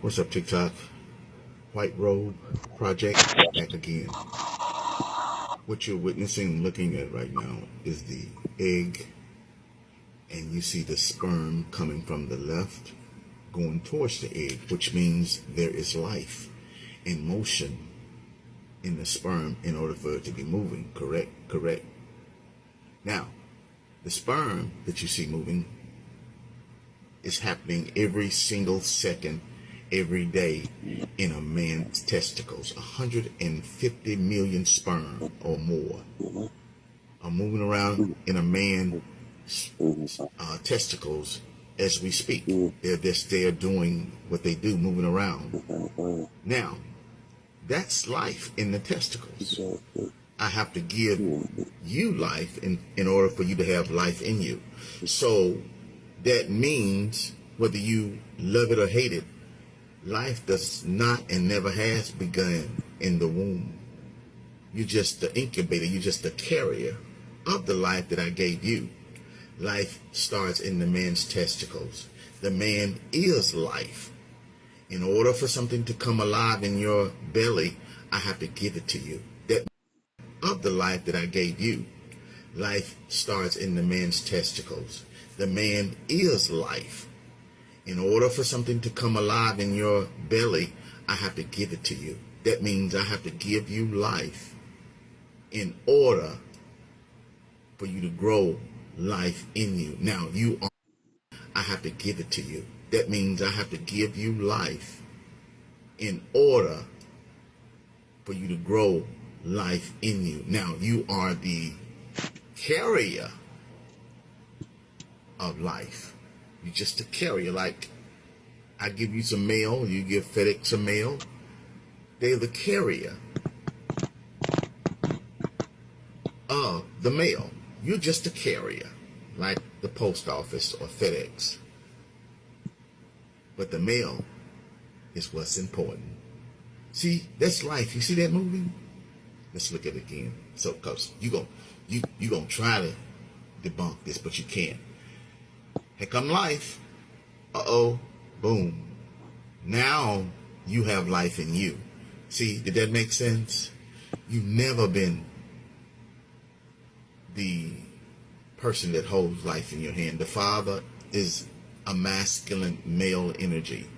What's up, TikTok? White Robe Project back again. What you're witnessing and looking at right now is the egg, and you see the sperm coming from the left going towards the egg, which means there is life in motion in the sperm in order for it to be moving. Correct? Correct. Now, the sperm that you see moving is happening every single second, every day in a man's testicles. 150 million sperm or more are moving around in a man's testicles as we speak. They're doing what they do, moving around. Now, that's life in the testicles. I have to give you life in order for you to have life in you. So that means whether you love it or hate it, life does not and never has begun in the womb. You're just the incubator. You're just the carrier of the life that I gave you. Life starts in the man's testicles. The man is life. In order for something to come alive in your belly, I have to give it to you. That of the life that I gave you. Life starts in the man's testicles. The man is life. In order for something to come alive in your belly, I have to give it to you. That means I have to give you life in order for you to grow life in you. Now, you are, I have to give it to you. That means I have to give you life in order for you to grow life in you. Now, you are the carrier of life. You're just a carrier. Like I give you some mail, you give FedEx some mail. They're the carrier of the mail. You're just a carrier, like the post office or FedEx. But the mail is what's important. See, that's life. You see that movie? Let's look at it again. So, cause you gonna try to debunk this, but you can't. Here come life. Uh-oh. Boom. Now you have life in you. See, did that make sense? You've never been the person that holds life in your hand. The Father is a masculine male energy.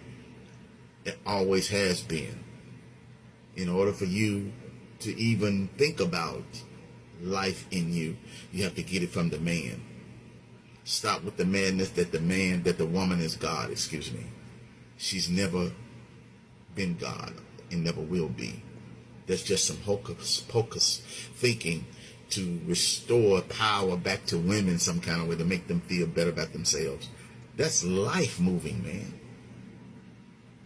It always has been. In order for you to even think about life in you, you have to get it from the man. Stop with the madness that the woman is God, excuse me. She's never been God and never will be. That's just some hocus pocus thinking to restore power back to women some kind of way to make them feel better about themselves. That's life moving, man.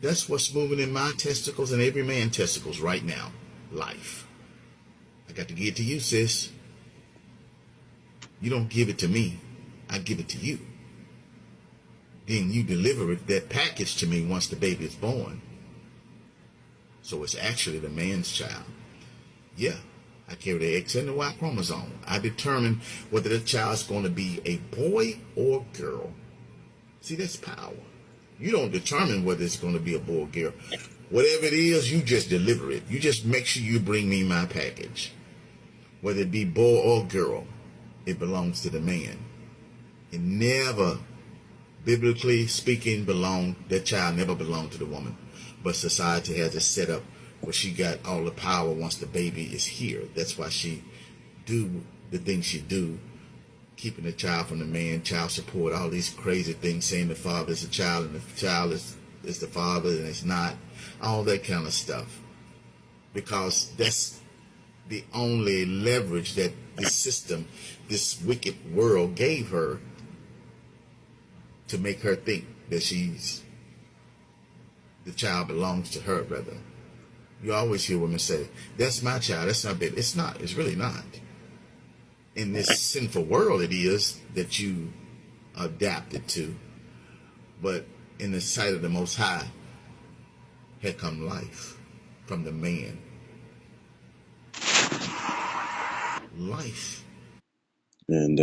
That's what's moving in my testicles and every man's testicles right now. Life. I got to give it to you, sis. You don't give it to me. I give it to you. Then you deliver that package to me once the baby is born. So it's actually the man's child. Yeah, I carry the X and the Y chromosome. I determine whether the child's going to be a boy or girl. See, that's power. You don't determine whether it's going to be a boy or girl. Whatever it is, you just deliver it. You just make sure you bring me my package. Whether it be boy or girl, it belongs to the man. It never, biblically speaking, that child never belonged to the woman. But society has it set up where she got all the power once the baby is here. That's why she do the things she do, keeping the child from the man, child support, all these crazy things, saying the father is the child and the child is the father and it's not, all that kind of stuff. Because that's the only leverage that this system, this wicked world gave her to make her think that the child belongs to her, brother. You always hear women say, that's my child, that's not baby. It's not, it's really not. In this sinful world it is that you adapted to. But in the sight of the Most High, had come life from the man. Life. And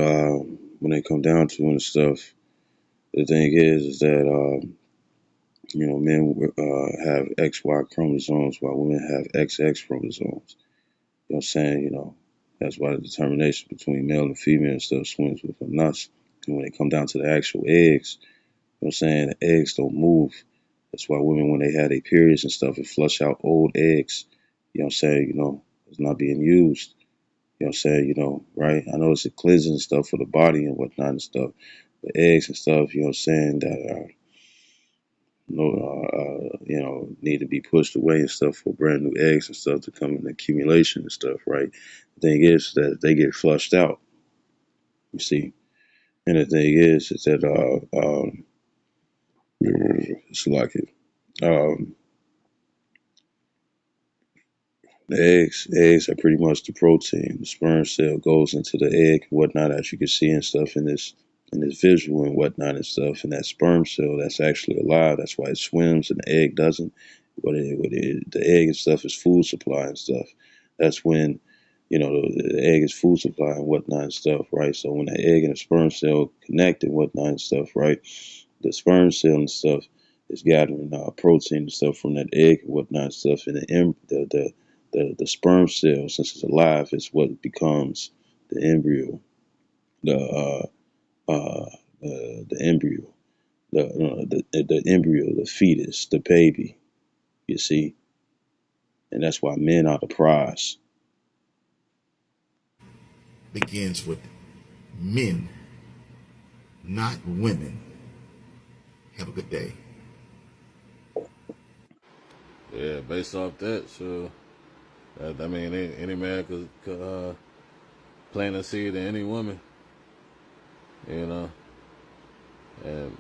when they come down to it and stuff, the thing is that You know, men have XY chromosomes while women have XX chromosomes. You know what I'm saying? You know, that's why the determination between male and female still swims within us. And when it come down to the actual eggs, you know what I'm saying, the eggs don't move. That's why women, when they have their periods and stuff, it flush out old eggs. You know what I'm saying? You know, it's not being used. You know what I'm saying? You know, right? I know it's a cleansing and stuff for the body and whatnot and stuff. But eggs and stuff, you know what I'm saying, that are you know, need to be pushed away and stuff for brand new eggs and stuff to come in accumulation and stuff, right? The thing is that they get flushed out, you see. And the thing is that it's like it. Um, The eggs are pretty much the protein. The sperm cell goes into the egg and whatnot, as you can see and stuff in this visual and whatnot and stuff. And that sperm cell that's actually alive. That's why it swims and the egg doesn't. The egg and stuff is food supply and stuff. That's when, you know, the egg is food supply and whatnot and stuff, right? So when the egg and the sperm cell connect and whatnot and stuff, right? The sperm cell and stuff is gathering protein and stuff from that egg and whatnot and stuff, and the sperm cell, since it's alive, is what becomes the embryo, the the embryo, the embryo, the fetus, the baby. You see, and that's why men are the prize. Begins with men, not women. Have a good day. Yeah, based off that, so I mean, any man could plant a seed in any woman, you know, and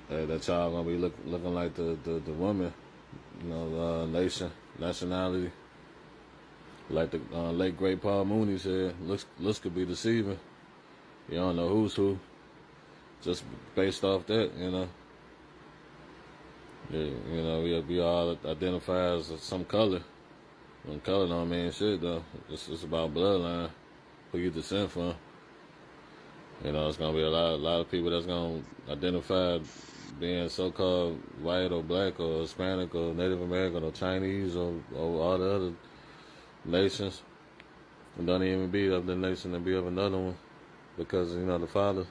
that child gonna be looking like the woman, you know, nationality. Like the late great Paul Mooney said, looks could be deceiving. You don't know who's who, just based off that, you know. Yeah, you know, we all identify as some color. And color don't mean shit though. It's about bloodline, who you descend from. You know, it's gonna be a lot of people that's gonna identify being so-called white or black or Hispanic or Native American or Chinese or all the other nations, and don't even be of the nation and be of another one because you know the father